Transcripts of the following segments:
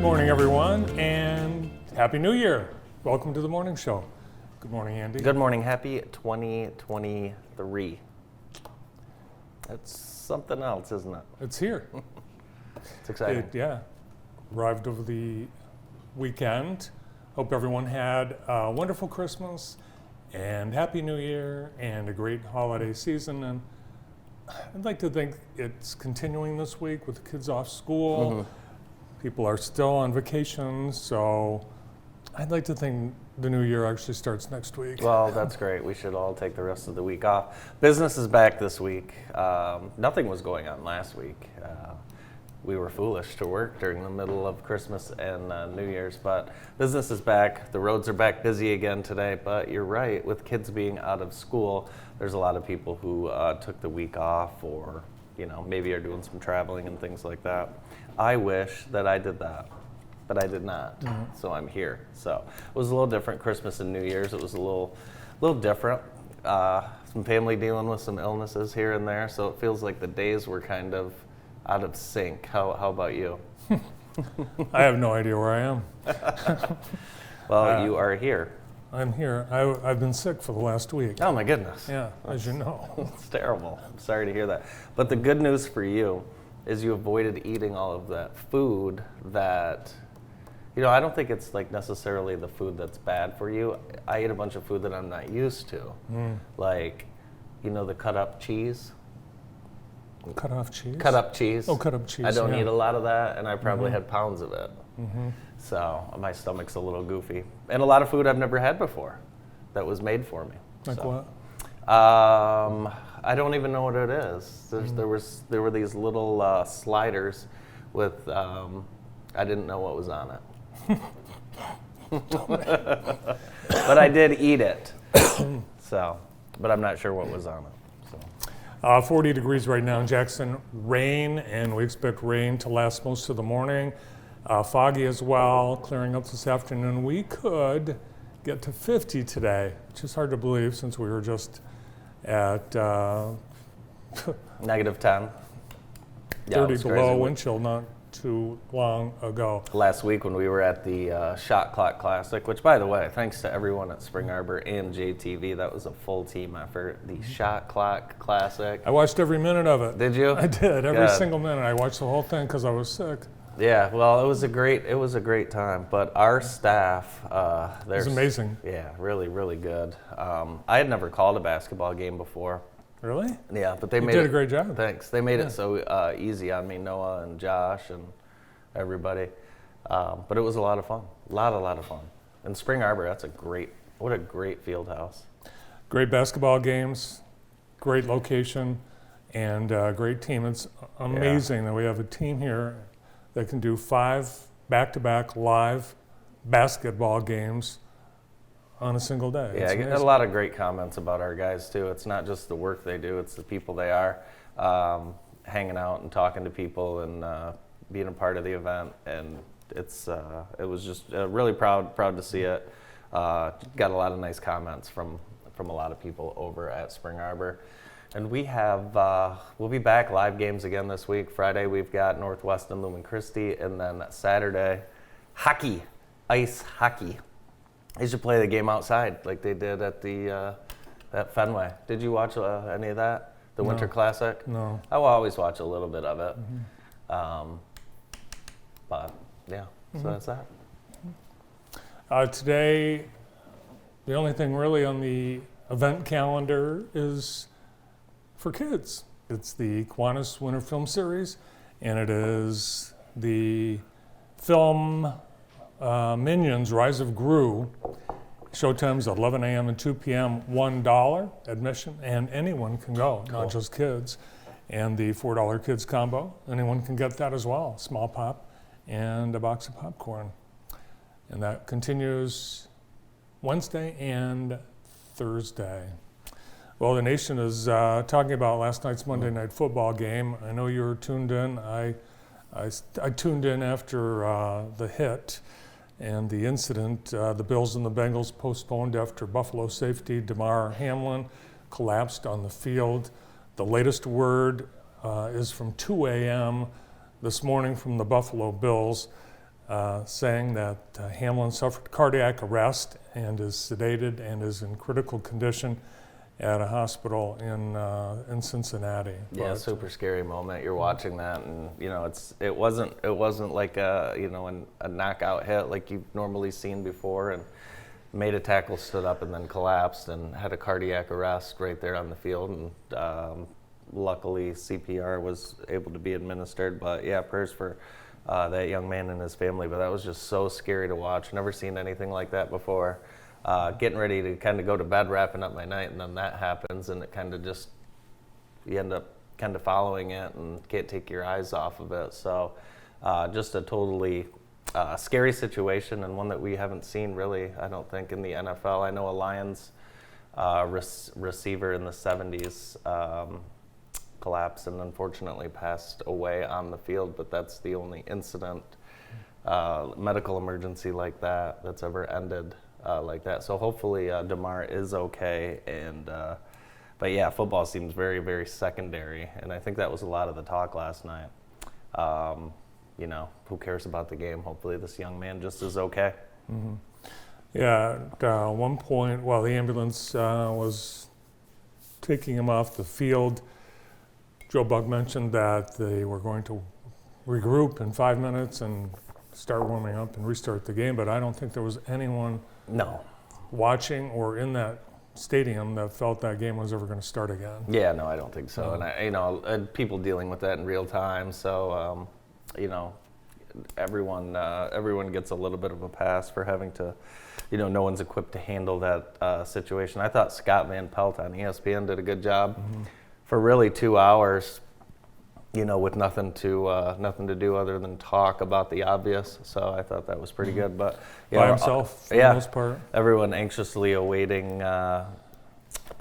Good morning, everyone, and Happy New Year. Welcome to the morning show. Good morning, Andy. Good morning. Happy 2023. That's something else, isn't it? It's here. It's exciting. Arrived over the weekend. Hope everyone had a wonderful Christmas and Happy New Year and a great holiday season. And I'd like to think it's continuing this week with the kids off school. Mm-hmm. People are still on vacation, so I'd like to think the new year actually starts next week. Well, that's great. We should all take the rest of the week off. Business is back this week. Nothing was going on last week. We were foolish to work during the middle of Christmas and New Year's, but business is back. The roads are back busy again today, but you're right. With kids being out of school, there's a lot of people who took the week off or, maybe are doing some traveling and things like that. I wish that I did that, but I did not. Mm-hmm. So I'm here. So it was a little different Christmas and New Year's. It was a little different. Some family dealing with some illnesses here and there, so it feels like the days were kind of out of sync. How about you? I have no idea where I am. Well, you are here. I'm here. I've been sick for the last week. Oh my goodness. Yeah, as you know. It's terrible. I'm sorry to hear that. But the good news for you is you avoided eating all of that food that, I don't think it's like necessarily the food that's bad for you. I ate a bunch of food that I'm not used to. Like, the cut up cheese. Cut off cheese? Cut up cheese. Oh, cut up cheese. I don't eat a lot of that, and I probably had pounds of it. Mm-hmm. So my stomach's a little goofy. And a lot of food I've never had before that was made for me. Like what? I don't even know what it is. There were these little sliders with, I didn't know what was on it. But I did eat it. But I'm not sure what was on it. 40 degrees right now in Jackson. Rain, and we expect rain to last most of the morning. Foggy as well, clearing up this afternoon. We could get to 50 today, which is hard to believe since we were just at negative 10. 30 below wind chill not too long ago. Last week when we were at the Shot Clock Classic, which by the way, thanks to everyone at Spring Arbor and JTV, that was a full team effort. The Shot Clock Classic. I watched every minute of it. Did you? I did, every single minute. I watched the whole thing because I was sick. Yeah, well, it was a great time. But our staff, it was amazing. Yeah, really, really good. I had never called a basketball game before. Really? Yeah, but they did a great job. Thanks. They made it so easy on me, Noah and Josh and everybody. But it was a lot of fun. A lot of fun. And Spring Arbor, what a great field house. Great basketball games, great location, and great team. It's amazing that we have a team here that can do 5 back-to-back live basketball games on a single day. Yeah, I get a lot of great comments about our guys too. It's not just the work they do, it's the people they are, hanging out and talking to people and being a part of the event. And it was just really proud to see it. Got a lot of nice comments from a lot of people over at Spring Arbor. And we have, we'll be back live games again this week. Friday we've got Northwestern Lumen Christi, and then Saturday, hockey, ice hockey. They should play the game outside like they did at the at Fenway. Did you watch any of that? The Winter Classic? No. I will always watch a little bit of it. Mm-hmm. But yeah, so that's that. Today, the only thing really on the event calendar is for kids. It's the Kiwanis Winter Film Series, and it is the film Minions: Rise of Gru. Showtime's 11 a.m. and 2 p.m., $1 admission, and anyone can go, not just kids. And the $4 kids combo, anyone can get that as well, small pop and a box of popcorn. And that continues Wednesday and Thursday. Well, the nation is talking about last night's Monday Night Football game. I know you were tuned in. I tuned in after the hit and the incident. The Bills and the Bengals postponed after Buffalo safety Damar Hamlin collapsed on the field. The latest word is from 2 a.m. this morning from the Buffalo Bills. saying that Hamlin suffered cardiac arrest and is sedated and is in critical condition at a hospital in Cincinnati. Yeah, super scary moment. You're watching that, and it wasn't like a knockout hit like you've normally seen before, and made a tackle, stood up, and then collapsed and had a cardiac arrest right there on the field, and luckily CPR was able to be administered. But yeah, prayers for that young man and his family. But that was just so scary to watch. Never seen anything like that before. Getting ready to kind of go to bed, wrapping up my night, and then that happens, and it kind of just, you end up kind of following it and can't take your eyes off of it. So just a totally scary situation, and one that we haven't seen really, I don't think, in the NFL. I know a Lions receiver in the 70s collapsed and unfortunately passed away on the field, but that's the only incident, medical emergency like that, that's ever ended like that. So hopefully DeMar is okay, but yeah, football seems very, very secondary, and I think that was a lot of the talk last night. Who cares about the game? Hopefully this young man just is okay. Mm-hmm. Yeah, at one point while the ambulance was taking him off the field, Joe Buck mentioned that they were going to regroup in 5 minutes and start warming up and restart the game, but I don't think there was anyone watching or in that stadium that felt that game was ever going to start again. Yeah, no, I don't think so. And people dealing with that in real time, so everyone gets a little bit of a pass for having to, no one's equipped to handle that situation. I thought Scott Van Pelt on ESPN did a good job for really 2 hours, with nothing to do other than talk about the obvious. So I thought that was pretty good. But by himself, for the most part. Everyone anxiously awaiting the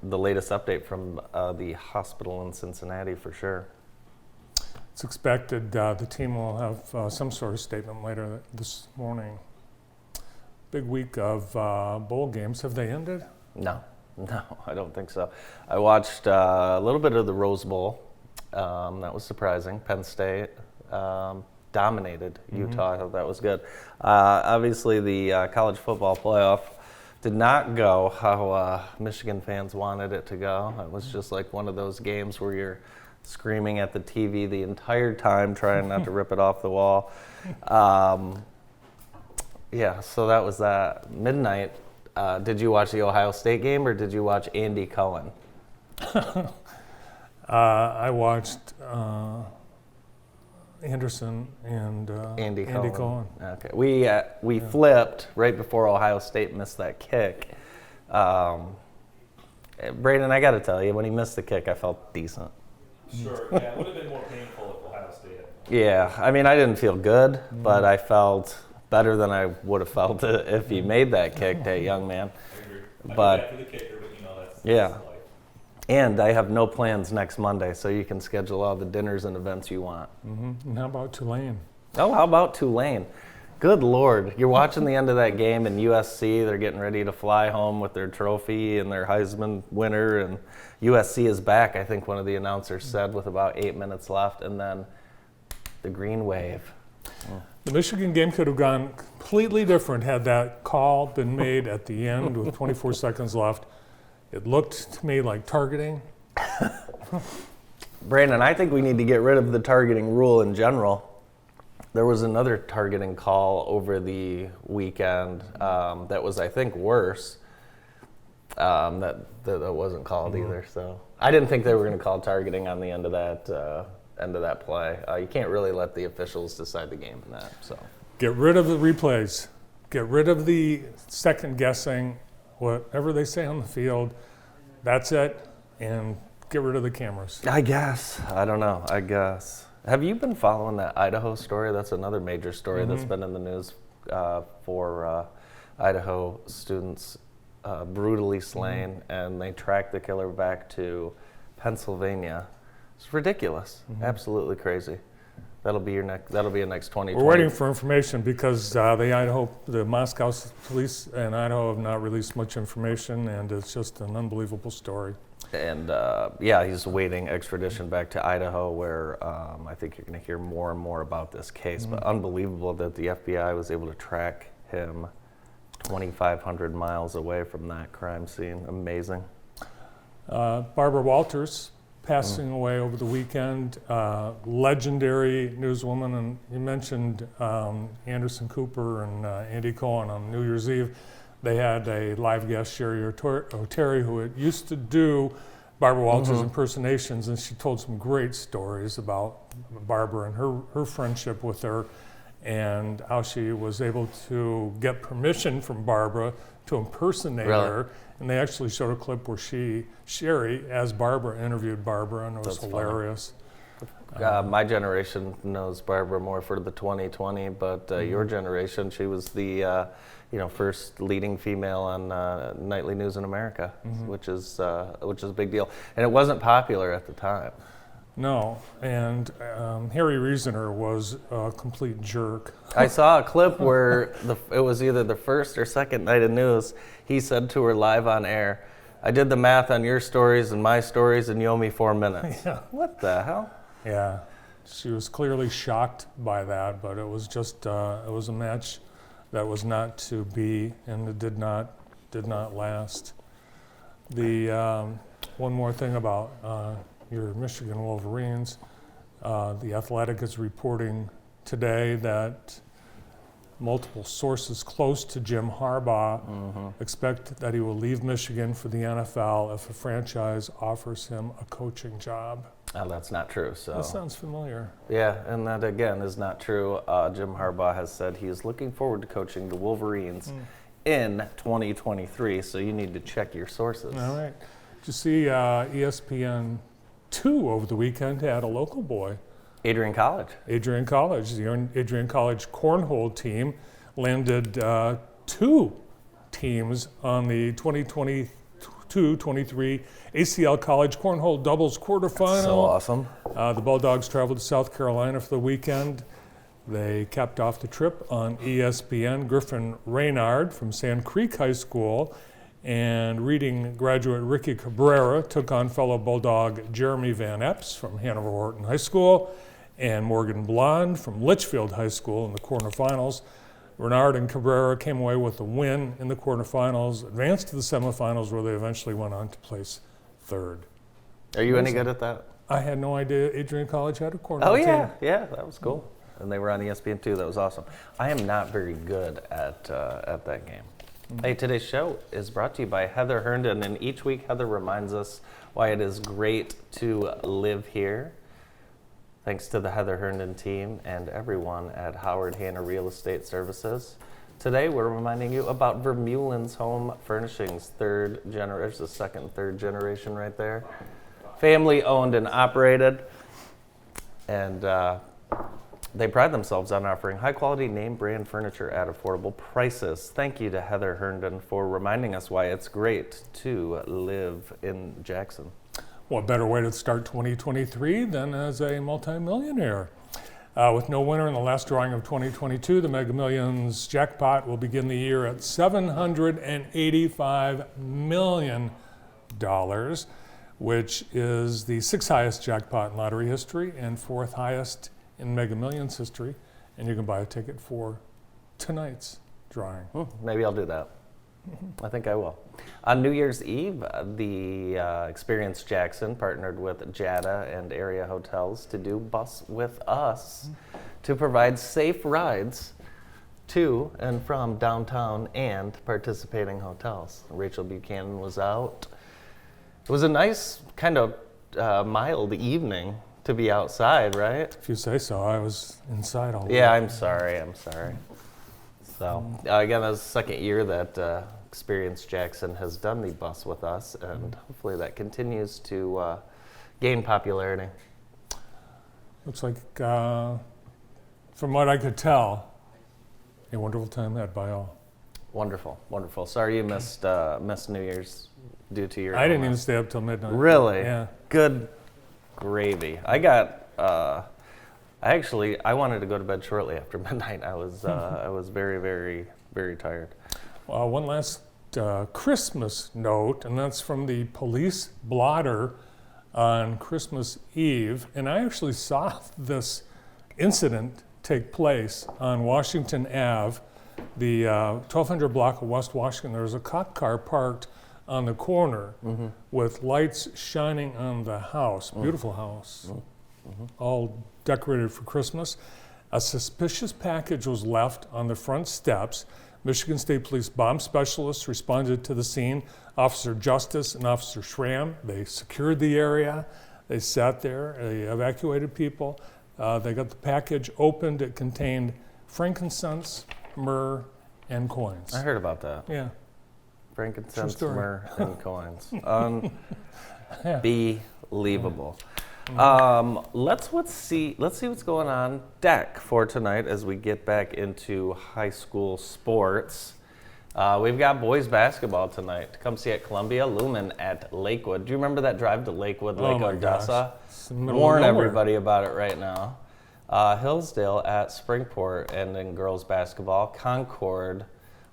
latest update from the hospital in Cincinnati for sure. It's expected the team will have some sort of statement later this morning. Big week of bowl games. Have they ended? No, I don't think so. I watched a little bit of the Rose Bowl. That was surprising. Penn State dominated Utah. I thought that was good. Obviously, the college football playoff did not go how Michigan fans wanted it to go. It was just like one of those games where you're screaming at the TV the entire time, trying not to rip it off the wall. So that was that. Midnight, did you watch the Ohio State game or did you watch Andy Cohen? I watched Anderson and Andy Cohen. Okay, we flipped right before Ohio State missed that kick. Braden, I got to tell you, when he missed the kick, I felt decent. Sure, yeah, it would have been more painful if Ohio State had. Yeah, I mean, I didn't feel good, but I felt better than I would have felt if he made that kick, that young man. I agree. But I feel bad for the kicker, but that's life. And I have no plans next Monday, so you can schedule all the dinners and events you want. Mm-hmm. And how about Tulane? Oh, how about Tulane? Good Lord. You're watching the end of that game, and USC, they're getting ready to fly home with their trophy and their Heisman winner, and USC is back, I think one of the announcers said, with about 8 minutes left, and then the green wave. The Michigan game could have gone completely different had that call been made at the end with 24 seconds left. It looked to me like targeting. Brandon, I think we need to get rid of the targeting rule in general. There was another targeting call over the weekend that was, I think, worse. That wasn't called either. So I didn't think they were going to call targeting on the end of that play. You can't really let the officials decide the game in that. So get rid of the replays. Get rid of the second guessing. Whatever they say on the field, that's it, and get rid of the cameras. I guess. I don't know. I guess. Have you been following that Idaho story? That's another major story that's been in the news for Idaho students brutally slain, and they tracked the killer back to Pennsylvania. It's ridiculous. Absolutely crazy. That'll be a next 2020. We're waiting for information because the Moscow police and Idaho have not released much information, and it's just an unbelievable story. And he's waiting extradition back to Idaho, where I think you're going to hear more and more about this case. But unbelievable that the FBI was able to track him 2,500 miles away from that crime scene. Amazing. Barbara Walters passing away over the weekend, legendary newswoman, and you mentioned Anderson Cooper and Andy Cohen on New Year's Eve. They had a live guest, Sherry O'Terry, who used to do Barbara Walters impersonations, and she told some great stories about Barbara and her friendship with her, and how she was able to get permission from Barbara to impersonate her. And they actually showed a clip where Sherry, as Barbara, interviewed Barbara, and it was hilarious. My generation knows Barbara more for the 2020, but your generation, she was the first leading female on Nightly News in America, which is a big deal. And it wasn't popular at the time. No, and Harry Reasoner was a complete jerk. I saw a clip where it was either the first or second night of news. He said to her live on air, "I did the math on your stories and my stories, and you owe me 4 minutes." Yeah. What the hell? Yeah, she was clearly shocked by that, but it was just it was a match that was not to be, and it did not last. The one more thing about your Michigan Wolverines, the Athletic is reporting today that multiple sources close to Jim Harbaugh expect that he will leave Michigan for the NFL if a franchise offers him a coaching job. Oh, that's not true. So That sounds familiar. yeah, and that again is not true. Jim Harbaugh has said he is looking forward to coaching the Wolverines in 2023. So you need to check your sources. All right. Did you see ESPN2 over the weekend had a local boy, Adrian College. Adrian College. The Adrian College cornhole team landed 2 teams on the 2022-23 ACL College Cornhole Doubles quarterfinal. So awesome. The Bulldogs traveled to South Carolina for the weekend. They capped off the trip on ESPN. Griffin Raynard from Sand Creek High School and Reading graduate Ricky Cabrera took on fellow Bulldog Jeremy Van Epps from Hanover Horton High School and Morgan Blonde from Litchfield High School in the quarterfinals. Renard and Cabrera came away with a win in the quarterfinals, advanced to the semifinals where they eventually went on to place 3rd. Are you any good at that? I had no idea Adrian College had a cornhole Oh team. yeah, that was cool. And they were on ESPN too. That was awesome. I am not very good at that game. Hey, today's show is brought to you by Heather Herndon, and each week Heather reminds us why it is great to live here. Thanks to the Heather Herndon team and everyone at Howard Hanna Real Estate Services. Today we're reminding you about Vermeulen's Home Furnishings, third generation, the second and third generation right there. Family owned and operated, and they pride themselves on offering high-quality name-brand furniture at affordable prices. Thank you to Heather Herndon for reminding us why it's great to live in Jackson. What better way to start 2023 than as a multimillionaire? With no winner in the last drawing of 2022, the Mega Millions jackpot will begin the year at $785 million, which is the 6th highest jackpot in lottery history and 4th highest in Mega Millions history. And you can buy a ticket for tonight's drawing. Maybe I'll do that. I think I will. On New Year's Eve, the Experience Jackson partnered with JADA and area hotels to do Bus With Us to provide safe rides to and from downtown and participating hotels. Rachel Buchanan was out. It was a nice, kind of mild evening to be outside, right? If you say so. I was inside all Yeah, day. I'm sorry. So, again, that's the second year that Experience Jackson has done the Bus With Us, and hopefully that continues to gain popularity. Looks like, from what I could tell, a wonderful time had by all. Wonderful, wonderful. Sorry you missed New Year's due to your I didn't even illness. stay up till midnight. Really? Yeah. Good gravy. I got I wanted to go to bed shortly after midnight. I was very, very, very tired. One last Christmas note, and that's from the police blotter on Christmas Eve. And I actually saw this incident take place on Washington Ave, the 1200 block of West Washington. There was a cop car parked on the corner with lights shining on the house, beautiful house, all decorated for Christmas. A suspicious package was left on the front steps. Michigan State Police bomb specialists responded to the scene. Officer Justice and Officer Schramm, they secured the area. They sat there, they evacuated people. They got the package opened. It contained frankincense, myrrh, and coins. I heard about that. Yeah. Frankincense, story. myrrh, and coins. Yeah. Unbelievable. Let's see what's going on deck for tonight as we get back into high school sports. We've got boys basketball tonight. Come see at Columbia, Lumen at Lakewood. Do you remember that drive to Lakewood, Lake my Odessa? gosh. It's in the middle of Warn nowhere. everybody about it right now. Hillsdale at Springport, and in girls basketball, Concord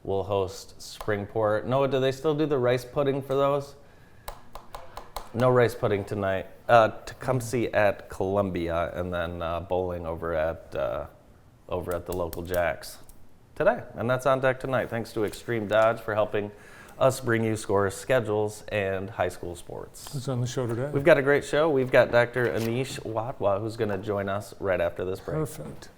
will host Springport. Noah, do they still do the rice pudding for those? No rice pudding tonight. Tecumseh at Columbia, and then bowling over at the local Jacks today. And that's on deck tonight. Thanks to Extreme Dodge for helping us bring you scores, schedules, and high school sports. Who's on the show today? We've got a great show. We've got Dr. Anish Wadwa, who's going to join us right after this break. Perfect.